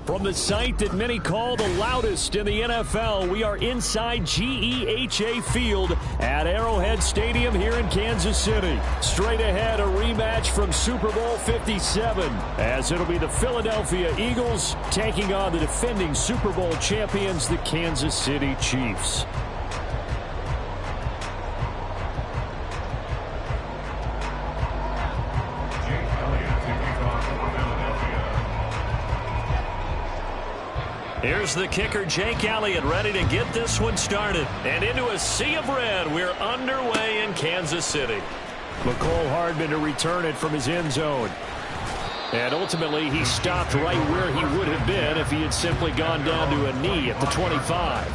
From the site that many call the loudest in the NFL, we are inside GEHA Field at Arrowhead Stadium here in Kansas City. Straight ahead, a rematch from Super Bowl 57, as it'll be the Philadelphia Eagles taking on the defending Super Bowl champions, the Kansas City Chiefs. Here's the kicker, Jake Elliott, ready to get this one started. And into a sea of red, we're underway in Kansas City. McCole Hardman to return it from his end zone. And ultimately, he stopped right where he would have been if he had simply gone down to a knee at the 25.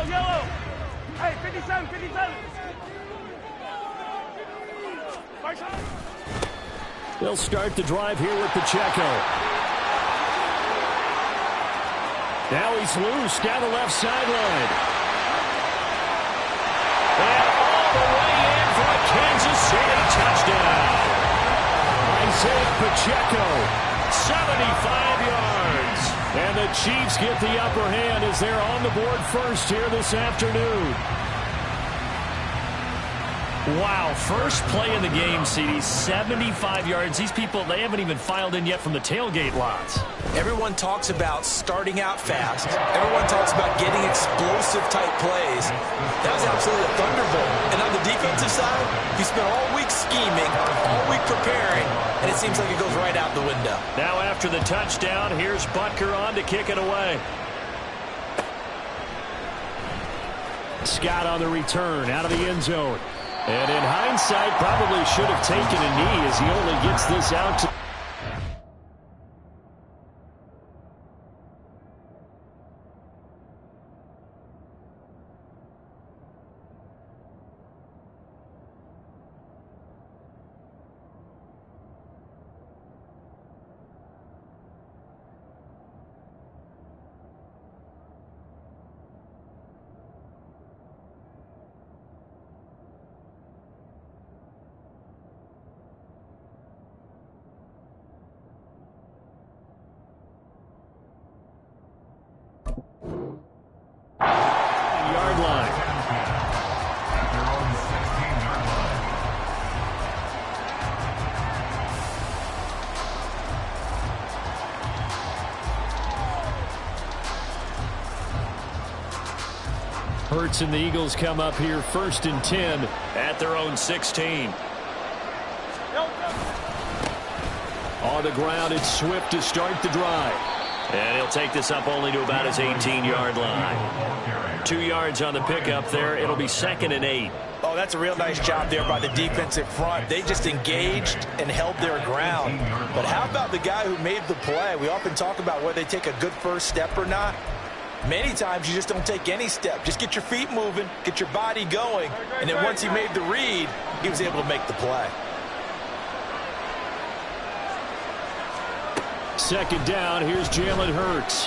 Yellow! Hey, 57! They'll start the drive here with Pacheco. Now he's loose down the left sideline. And all the way in for a Kansas City touchdown. Isaiah Pacheco, 75 yards. And the Chiefs get the upper hand as they're on the board first here this afternoon. Wow, first play in the game, CD, 75 yards. These people, they haven't even filed in yet from the tailgate lots. Everyone talks about starting out fast. Everyone talks about getting explosive-type plays. That was absolutely a thunderbolt. And on the defensive side, you spent all week scheming, all week preparing, and it seems like it goes right out the window. Now after the touchdown, here's Butker on to kick it away. Scott on the return out of the end zone. And in hindsight, probably should have taken a knee as he only gets this out to... yard line. Hurts and the Eagles come up here first and 10 at their own 16. On the ground, it's Swift to start the drive. And he'll take this up only to about his 18-yard line. 2 yards on the pickup there. It'll be 2nd and 8. Oh, that's a real nice job there by the defensive front. They just engaged and held their ground. But how about the guy who made the play? We often talk about whether they take a good first step or not. Many times you just don't take any step. Just get your feet moving, get your body going, and then once he made the read, he was able to make the play. 2nd down, here's Jalen Hurts.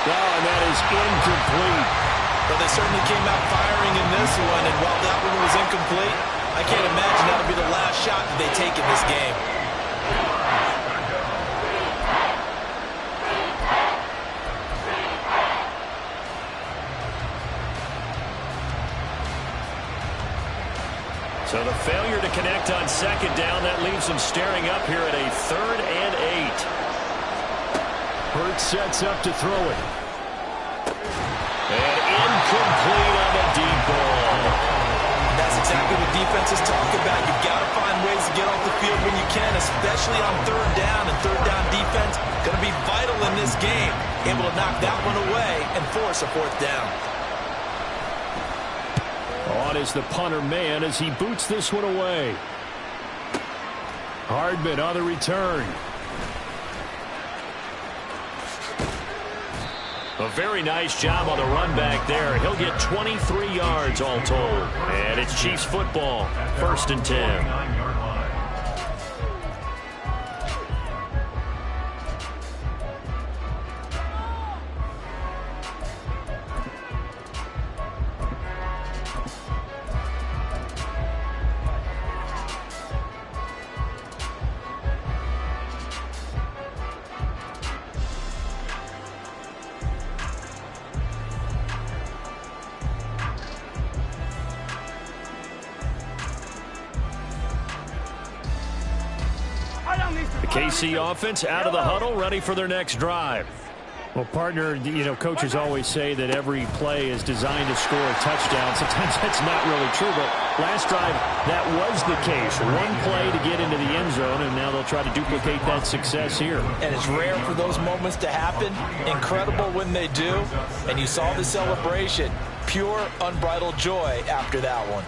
Oh, and that is incomplete. Well, they certainly came out firing in this one, and while that one was incomplete, I can't imagine that'll be the last shot that they take in this game. So the failure to connect on 2nd down, that leaves them staring up here at a 3rd and 8. Hurts sets up to throw it. And incomplete on the deep ball. That's exactly what defenses talk about. You've got to find ways to get off the field when you can, especially on 3rd down. And 3rd down defense going to be vital in this game. Able to knock that one away and force a 4th down. On is the punter man as he boots this one away. Hardman on the return. A very nice job on the run back there. He'll get 23 yards all told. And it's Chiefs football, 1st and 10. KC offense out of the huddle, ready for their next drive. Well, partner, coaches always say that every play is designed to score a touchdown. Sometimes that's not really true, but last drive, that was the case. One play to get into the end zone, and now they'll try to duplicate that success here. And it's rare for those moments to happen. Incredible when they do. And you saw the celebration. Pure, unbridled joy after that one.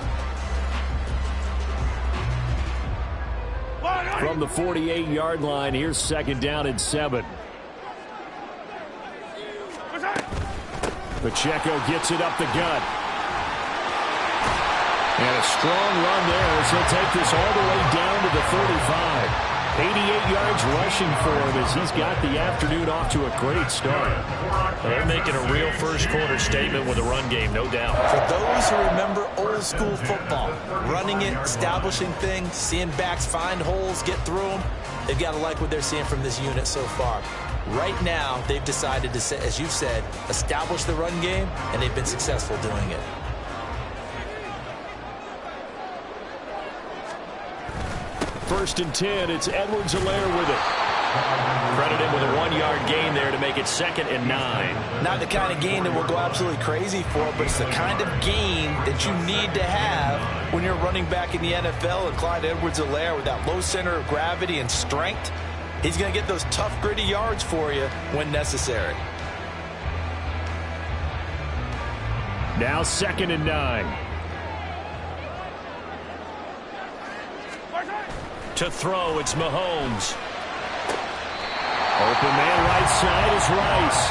From the 48-yard line, here's 2nd down and 7. Pacheco gets it up the gut. And a strong run there as he'll take this all the way down to the 35. 88 yards rushing for him as he's got the afternoon off to a great start. Well, they're making a real first-quarter statement with a run game, no doubt. For those who remember old-school football, running it, establishing things, seeing backs find holes, get through them, they've got to like what they're seeing from this unit so far. Right now, they've decided to, as you've said, establish the run game, and they've been successful doing it. First and 10, it's Edwards-Helaire with it. Credit him with a 1-yard gain there to make it 2nd and 9. Not the kind of gain that we'll go absolutely crazy for, but it's the kind of gain that you need to have when you're running back in the NFL. And Clyde Edwards-Helaire with that low center of gravity and strength, he's going to get those tough, gritty yards for you when necessary. Now 2nd and 9. To throw, it's Mahomes. Open man right side is Rice.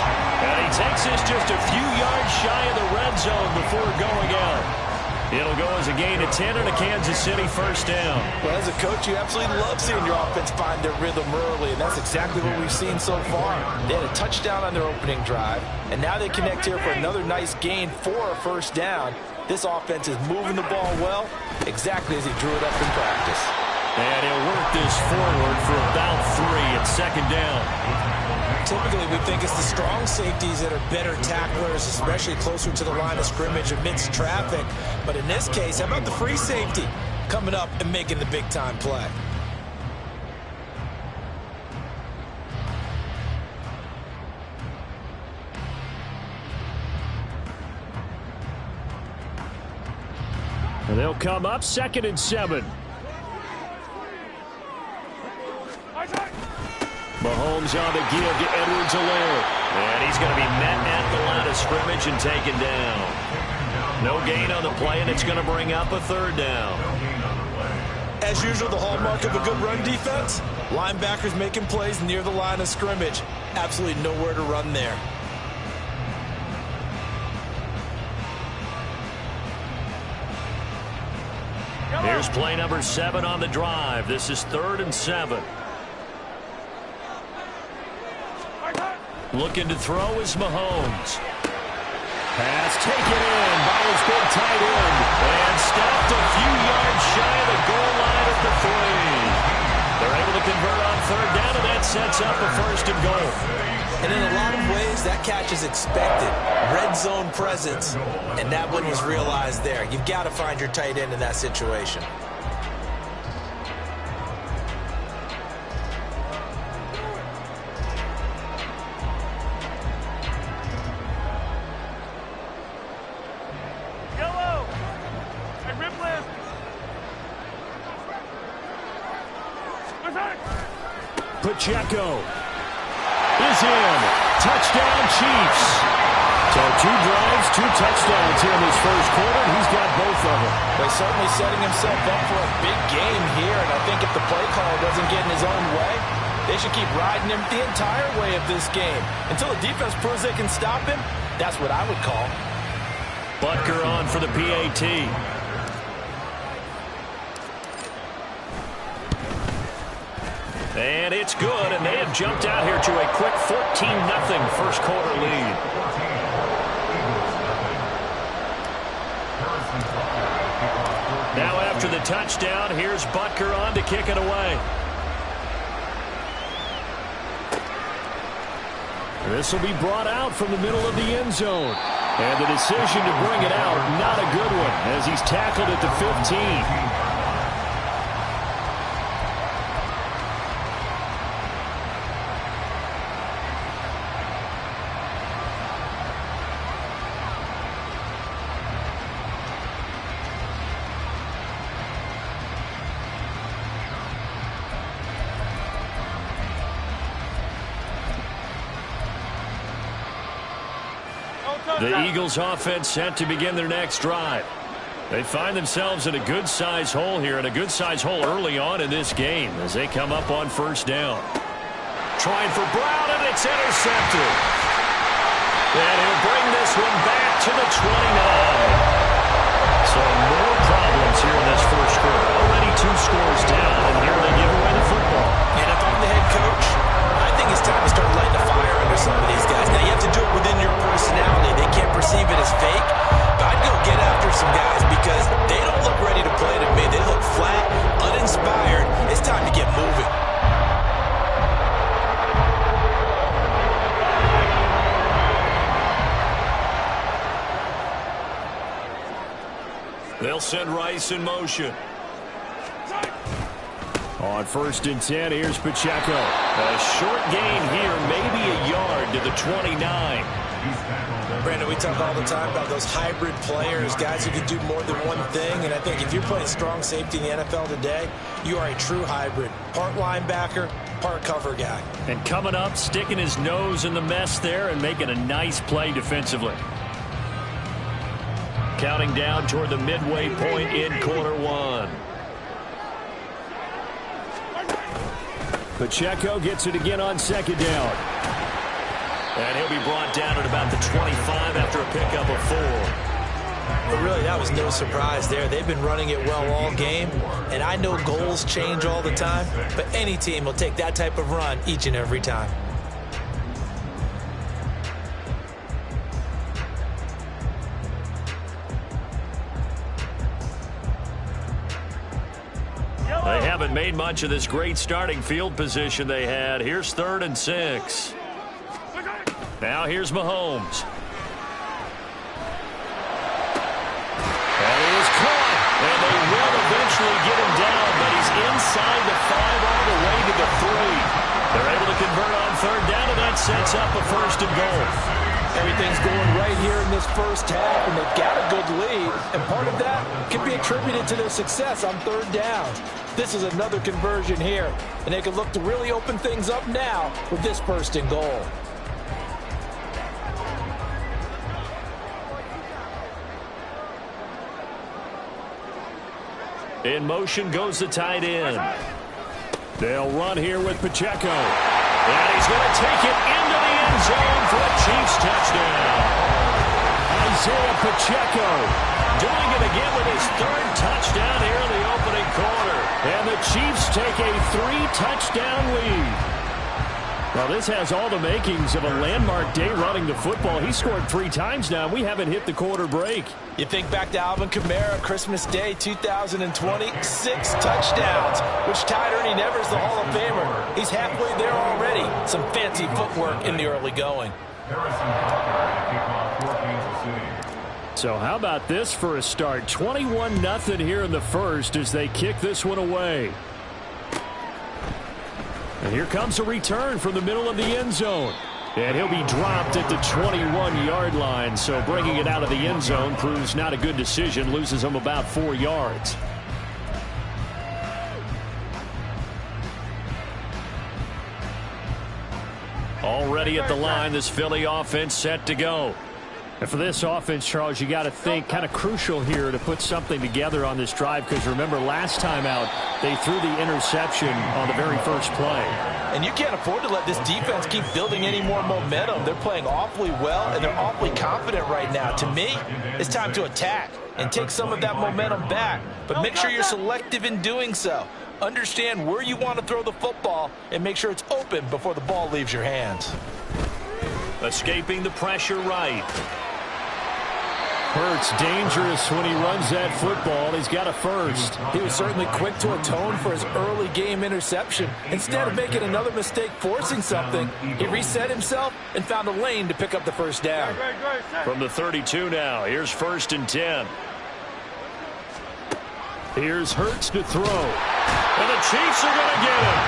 And he takes this just a few yards shy of the red zone before going out. It'll go as a gain of 10 and a Kansas City first down. Well, as a coach, you absolutely love seeing your offense find their rhythm early, and that's exactly what we've seen so far. They had a touchdown on their opening drive, and now they connect here for another nice gain for a first down. This offense is moving the ball well, exactly as he drew it up in practice. And he'll work this forward for about 3 at 2nd down. Typically, we think it's the strong safeties that are better tacklers, especially closer to the line of scrimmage amidst traffic. But in this case, how about the free safety coming up and making the big-time play? And they'll come up 2nd and 7. Mahomes on the give to Edwards-Helaire. And he's going to be met at the line of scrimmage and taken down. No gain on the play, and it's going to bring up a 3rd down. As usual, the hallmark of a good run defense, linebackers making plays near the line of scrimmage. Absolutely nowhere to run there. Here's play number 7 on the drive. This is 3rd and 7. Looking to throw is Mahomes. Pass taken in by his big tight end. And stopped a few yards shy of the goal line at the 3. They're able to convert on 3rd down, and that sets up a 1st and goal. And in a lot of ways, that catch is expected. Red zone presence, and that one was realized there. You've got to find your tight end in that situation. Pacheco is in. Touchdown, Chiefs. So 2 drives, 2 touchdowns here in this first quarter. He's got both of them. They're certainly setting himself up for a big game here, and I think if the play caller doesn't get in his own way, they should keep riding him the entire way of this game. Until the defense proves they can stop him, that's what I would call. Butker on for the PAT. And it's good, and they have jumped out here to a quick 14-0 first quarter lead. Now after the touchdown, here's Butker on to kick it away. This will be brought out from the middle of the end zone. And the decision to bring it out, not a good one, as he's tackled at the 15. The Eagles offense set to begin their next drive. They find themselves in a good-sized hole here, and a good-sized hole early on in this game as they come up on first down. Trying for Brown, and it's intercepted. And he'll bring this one back to the 29. So more problems here in this first quarter. Already 2 scores down, and here they give away the football. And if I'm the head coach, I think it's time to start lighting a fire under some of these guys. Now, you have to do it within your personality. They can't perceive it as fake. But I'd go get after some guys because they don't look ready to play to me. They look flat, uninspired. It's time to get moving. They'll send Rice in motion. On first and 10, here's Pacheco. A short gain here, maybe a yard to the 29. Brandon, we talk all the time about those hybrid players, guys who can do more than one thing. And I think if you're playing strong safety in the NFL today, you are a true hybrid. Part linebacker, part cover guy. And coming up, sticking his nose in the mess there and making a nice play defensively. Counting down toward the midway point in quarter one. Pacheco gets it again on second down. And he'll be brought down at about the 25 after a pickup of 4. But really, that was no surprise there. They've been running it well all game. And I know goals change all the time, but any team will take that type of run each and every time. They haven't made much of this great starting field position they had. Here's 3rd and 6. Now here's Mahomes. And he is caught. And they will eventually get him down, but he's inside the 5 all the way to the 3. They're able to convert on 3rd down, and that sets up a 1st and goal. Everything's going right here in this first half, and they've got a good lead. And part of that can be attributed to their success on 3rd down. This is another conversion here, and they can look to really open things up now with this 1st and goal. In motion goes the tight end. They'll run here with Pacheco. And he's going to take it into the end zone for a Chiefs touchdown. Isaiah Pacheco doing it again with his 3rd touchdown here in the opening quarter. And the Chiefs take a 3-touchdown lead. Well, this has all the makings of a landmark day running the football. He scored 3 times now. We haven't hit the quarter break. You think back to Alvin Kamara, Christmas Day 2020, 6 touchdowns, which tied Ernie Nevers, the Hall of Famer. He's halfway there already. Some fancy footwork in the early going. So how about this for a start? 21-0 here in the first as they kick this one away. And here comes a return from the middle of the end zone. And he'll be dropped at the 21-yard line. So bringing it out of the end zone proves not a good decision. Loses him about 4 yards. Already at the line, this Philly offense set to go. And for this offense, Charles, you got to think kind of crucial here to put something together on this drive, because remember last time out they threw the interception on the very first play. And you can't afford to let this defense keep building any more momentum. They're playing awfully well, and they're awfully confident right now. To me, it's time to attack and take some of that momentum back, but make sure you're selective in doing so. Understand where you want to throw the football and make sure it's open before the ball leaves your hands. Escaping the pressure right. Hurts dangerous when he runs that football. He's got a first. He was certainly quick to atone for his early game interception. Instead of making another mistake forcing something, he reset himself and found a lane to pick up the first down. From the 32 now, here's 1st and 10. Here's Hurts to throw. And the Chiefs are going to get him.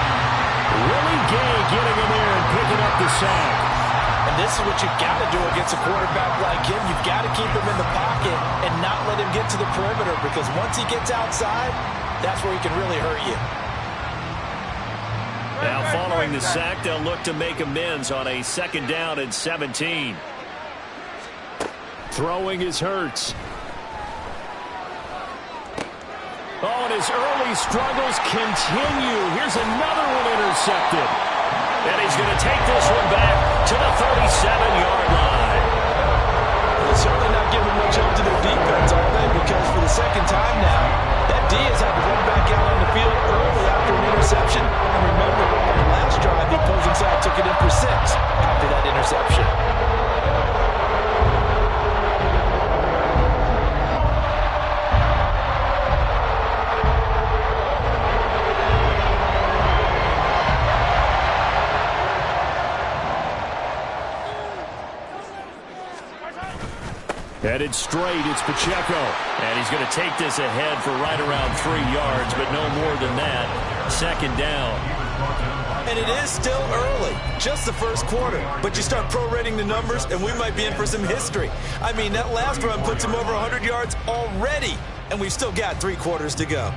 Willie Gay getting him there and picking up the sack. And this is what you've got to do against a quarterback like him. You've got to keep him in the pocket and not let him get to the perimeter, because once he gets outside, that's where he can really hurt you. Now following the sack, they'll look to make amends on a 2nd down and 17. Throwing is Hurts. Oh, and his early struggles continue. Here's another one intercepted. And he's going to take this one back to the 37-yard line. They're certainly not giving much help to their defense, are they? Because for the second time now, that D has had to run back out on the field early after an interception. And remember, on the last drive, the opposing side took it in for 6 after that interception. Headed straight, it's Pacheco. And he's going to take this ahead for right around 3 yards, but no more than that. Second down. And it is still early, just the first quarter. But you start prorating the numbers, and we might be in for some history. I mean, that last run puts him over 100 yards already, and we've still got 3 quarters to go.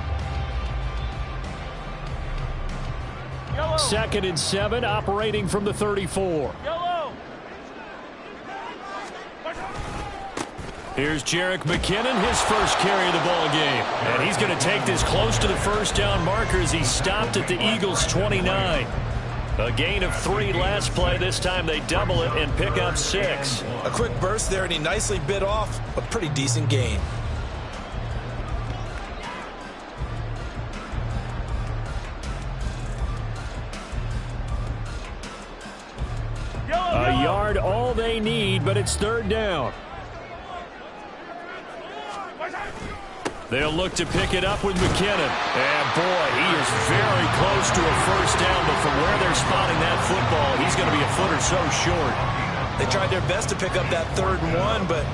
Yellow. 2nd and 7, operating from the 34. Yellow. Here's Jerick McKinnon, his first carry of the ball game. And he's going to take this close to the first down marker as he stopped at the Eagles' 29. A gain of 3 last play. This time they double it and pick up 6. A quick burst there, and he nicely bit off a pretty decent gain. A yard all they need, but it's 3rd down. They'll look to pick it up with McKinnon. And, boy, he is very close to a first down, but from where they're spotting that football, he's going to be a foot or so short. They tried their best to pick up that 3rd and 1, but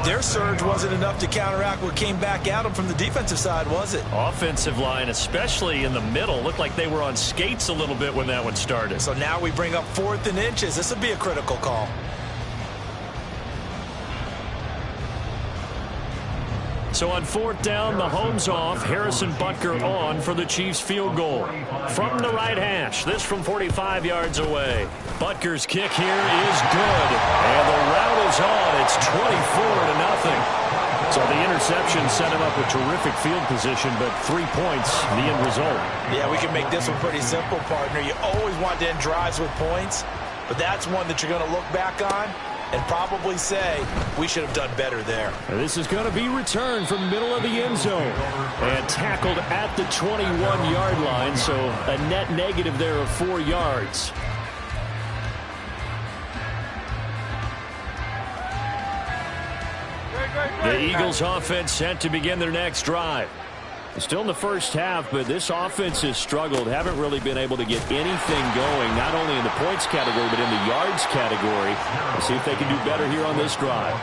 their surge wasn't enough to counteract what came back at them from the defensive side, was it? Offensive line, especially in the middle, looked like they were on skates a little bit when that one started. So now we bring up 4th and inches. This will be a critical call. So on 4th down, Mahomes off, Harrison Butker on for the Chiefs field goal. From the right hash, this from 45 yards away. Butker's kick here is good. And the route is on. It's 24-0. So the interception set him up with terrific field position, but 3 points, the end result. Yeah, we can make this one pretty simple, partner. You always want to end drives with points, but that's one that you're going to look back on and probably say, we should have done better there. This is going to be returned from the middle of the end zone and tackled at the 21-yard line, so a net negative there of 4 yards. The Eagles offense set to begin their next drive. Still in the first half, but this offense has struggled. Haven't really been able to get anything going, not only in the points category, but in the yards category. We'll see if they can do better here on this drive.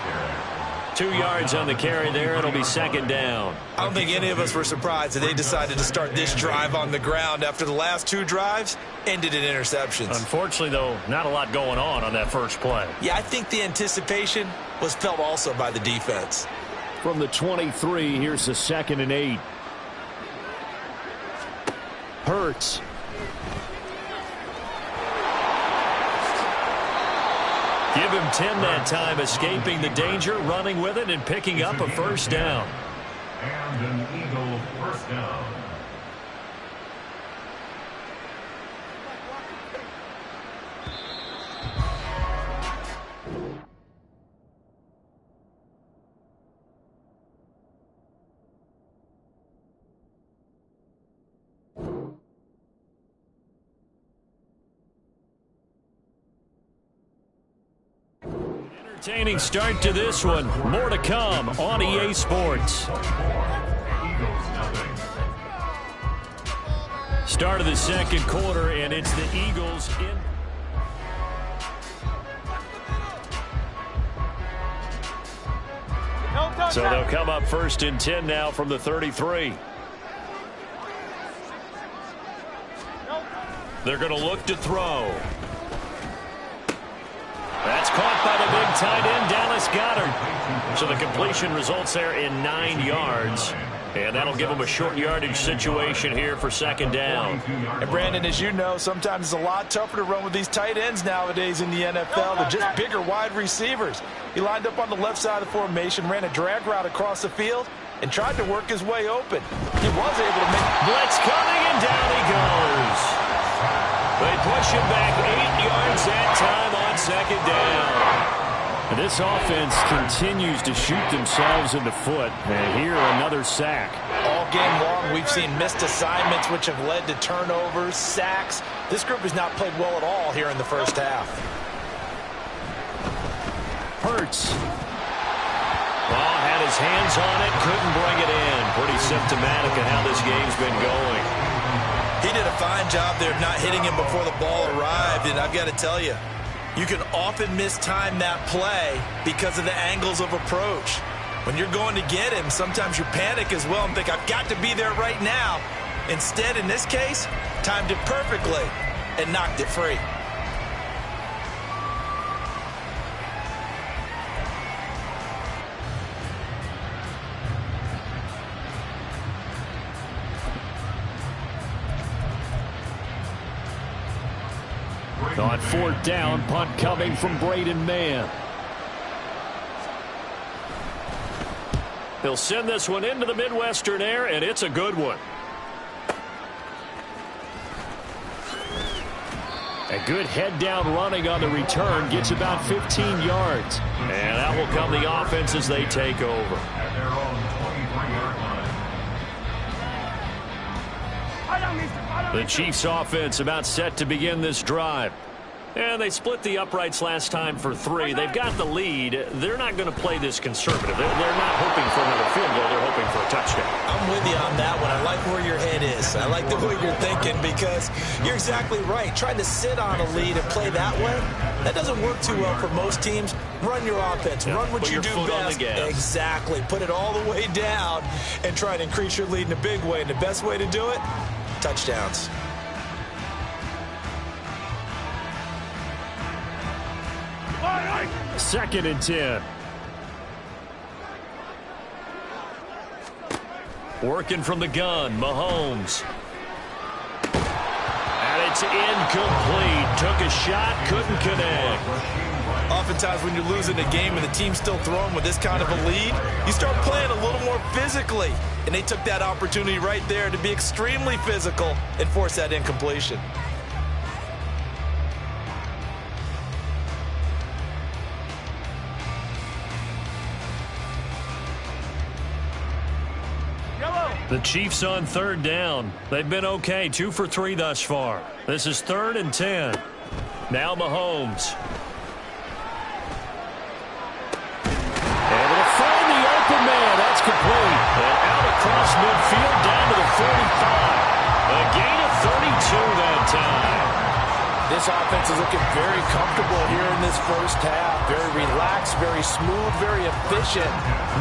2 yards on the carry there. It'll be 2nd down. I don't think any of us were surprised that they decided to start this drive on the ground after the last 2 drives ended in interceptions. Unfortunately, though, not a lot going on that first play. Yeah, I think the anticipation was felt also by the defense. From the 23, here's the 2nd and 8. Hurts. Give him 10 that time, escaping the danger, running with it, and picking up a first down. And an Eagle first down. Entertaining start to this one. More to come on EA Sports. Start of the 2nd quarter, and it's the Eagles in. So they'll come up 1st and 10 now from the 33. They're going to look to throw. That's caught by the big tight end, Dallas Goedert. So the completion results there in 9 yards. And that'll give them a short yardage situation here for second down. And Brandon, as you know, sometimes it's a lot tougher to run with these tight ends nowadays in the NFL. They're just bigger wide receivers. He lined up on the left side of the formation, ran a drag route across the field, and tried to work his way open. He was able to make... Blitz coming, and down he goes. They push him back 8 yards that time on second down. And this offense continues to shoot themselves in the foot. And here, another sack. All game long, we've seen missed assignments, which have led to turnovers, sacks. This group has not played well at all here in the first half. Hurts. Well, had his hands on it, couldn't bring it in. Pretty symptomatic of how this game's been going. He did a fine job there of not hitting him before the ball arrived, and I've got to tell you, you can often mistime that play because of the angles of approach. When you're going to get him, sometimes you panic as well and think, I've got to be there right now. Instead, in this case, timed it perfectly and knocked it free. On fourth down, punt coming from Braden Mann. He'll send this one into the Midwestern air, and it's a good one. A good head-down running on the return gets about 15 yards. And that will come the offense as they take over. At their own 23-yard line. The Chiefs' offense about set to begin this drive. And they split the uprights last time for 3. They've got the lead. They're not going to play this conservative. They're not hoping for another field goal. They're hoping for a touchdown. I'm with you on that one. I like where your head is. I like the way you're thinking because you're exactly right. Trying to sit on a lead and play that way, that doesn't work too well for most teams. Run your offense. Run what you do best. Exactly. Put it all the way down and try to increase your lead in a big way. And the best way to do it, touchdowns. Second and 10. Working from the gun, Mahomes. And it's incomplete. Took a shot, couldn't connect. Oftentimes when you're losing a game and the team's still throwing with this kind of a lead, you start playing a little more physically. And they took that opportunity right there to be extremely physical and force that incompletion. The Chiefs on third down. They've been okay, 2 for 3 thus far. This is 3rd and 10. Now Mahomes. Able to find the open man. That's complete. And out across midfield down to the 45. A gain of 32 that time. This offense is looking very comfortable here in this first half. Very relaxed, very smooth, very efficient.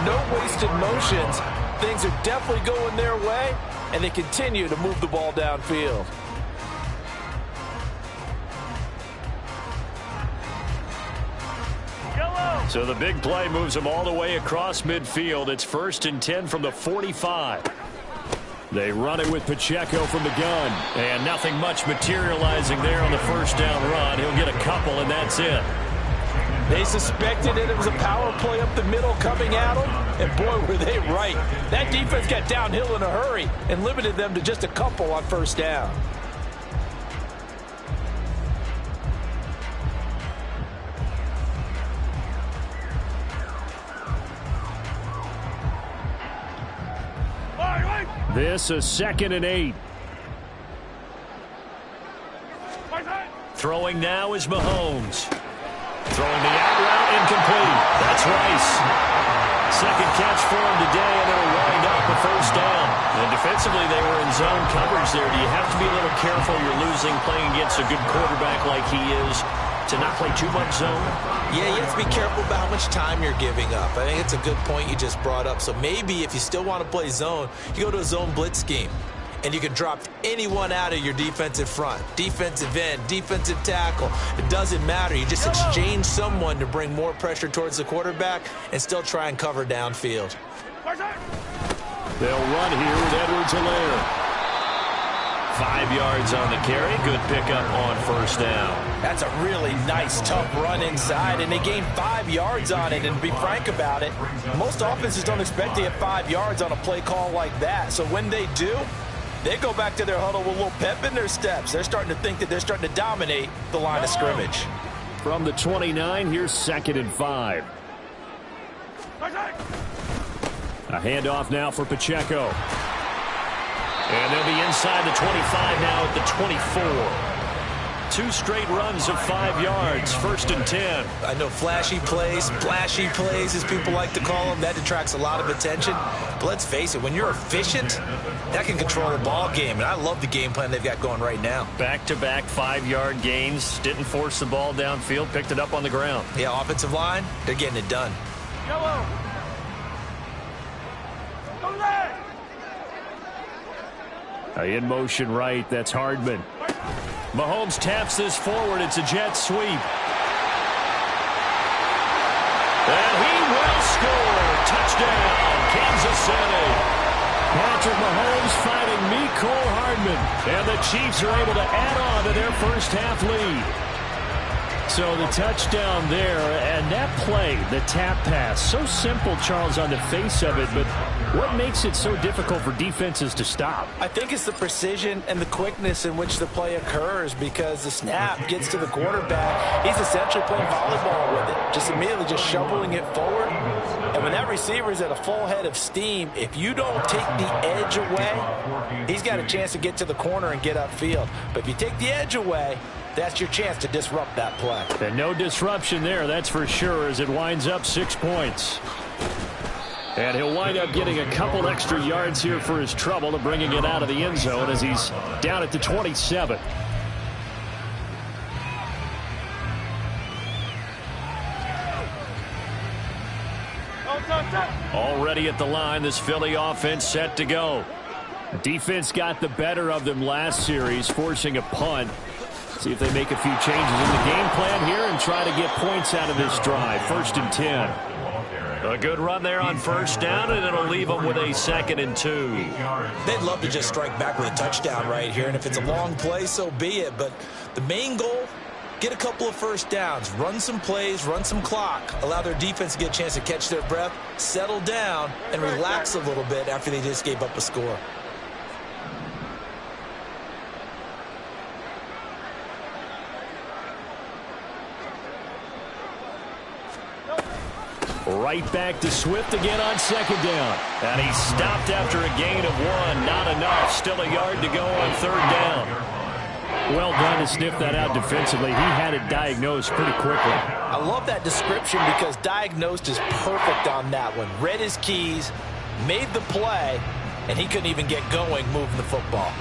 No wasted motions. Things are definitely going their way, and they continue to move the ball downfield. So the big play moves them all the way across midfield. It's 1st and 10 from the 45. They run it with Pacheco from the gun. And nothing much materializing there on the first down run. He'll get a couple, and that's it. They suspected it was a power play up the middle coming at them, and boy, were they right. That defense got downhill in a hurry and limited them to just a couple on first down. This is 2nd and 8. Throwing now is Mahomes. Throwing the out route, incomplete. That's Rice. Second catch for him today, and it'll wind up a first down. And defensively, they were in zone coverage there. Do you have to be a little careful? You're losing, playing against a good quarterback like he is, to not play too much zone? Yeah, you have to be careful about how much time you're giving up. I think it's a good point you just brought up. So maybe if you still want to play zone, you go to a zone blitz scheme. And you can drop anyone out of your defensive front, defensive end, defensive tackle. It doesn't matter. You just exchange someone to bring more pressure towards the quarterback and still try and cover downfield. They'll run here with Edwards-Helaire. 5 yards on the carry. Good pickup on first down. That's a really nice, tough run inside, and they gained 5 yards on it. And to be frank about it, most offenses don't expect to get 5 yards on a play call like that. So when they do, they go back to their huddle with a little pep in their steps. They're starting to think that they're starting to dominate the line of scrimmage. From the 29, here's 2nd and 5. A handoff now for Pacheco. And they'll be inside the 25 now at the 24. 2 straight runs of 5 yards, 1st and 10. I know flashy plays, splashy plays, as people like to call them, that attracts a lot of attention. But let's face it, when you're efficient, that can control a ball game. And I love the game plan they've got going right now. Back-to-back 5-yard gains. Didn't force the ball downfield, picked it up on the ground. Yeah, offensive line, they're getting it done. Yellow. Go left. In motion right, that's Hardman. Mahomes taps this forward. It's a jet sweep. And he will score. Touchdown, Kansas City. Patrick Mahomes fighting Mecole Hardman. And the Chiefs are able to add on to their first half lead. So the touchdown there, and that play, the tap pass, so simple, Charles, on the face of it, but what makes it so difficult for defenses to stop? I think it's the precision and the quickness in which the play occurs, because the snap gets to the quarterback. He's essentially playing volleyball with it, just immediately just shoveling it forward. And when that receiver is at a full head of steam, if you don't take the edge away, he's got a chance to get to the corner and get upfield. But if you take the edge away, that's your chance to disrupt that play. And no disruption there, that's for sure, as it winds up 6 points. And he'll wind up getting a couple extra yards here for his trouble to bringing it out of the end zone as he's down at the 27. Already at the line, this Philly offense set to go. The defense got the better of them last series, forcing a punt. See if they make a few changes in the game plan here and try to get points out of this drive. 1st and 10. A good run there on first down, and it'll leave them with a 2nd and 2. They'd love to just strike back with a touchdown right here, and if it's a long play, so be it. But the main goal, get a couple of first downs, run some plays, run some clock, allow their defense to get a chance to catch their breath, settle down, and relax a little bit after they just gave up a score. Right back to Swift again on 2nd down. And he stopped after a gain of 1. Not enough. Still a yard to go on 3rd down. Well done to sniff that out defensively. He had it diagnosed pretty quickly. I love that description because diagnosed is perfect on that one. Read his keys, made the play, and he couldn't even get going moving the football.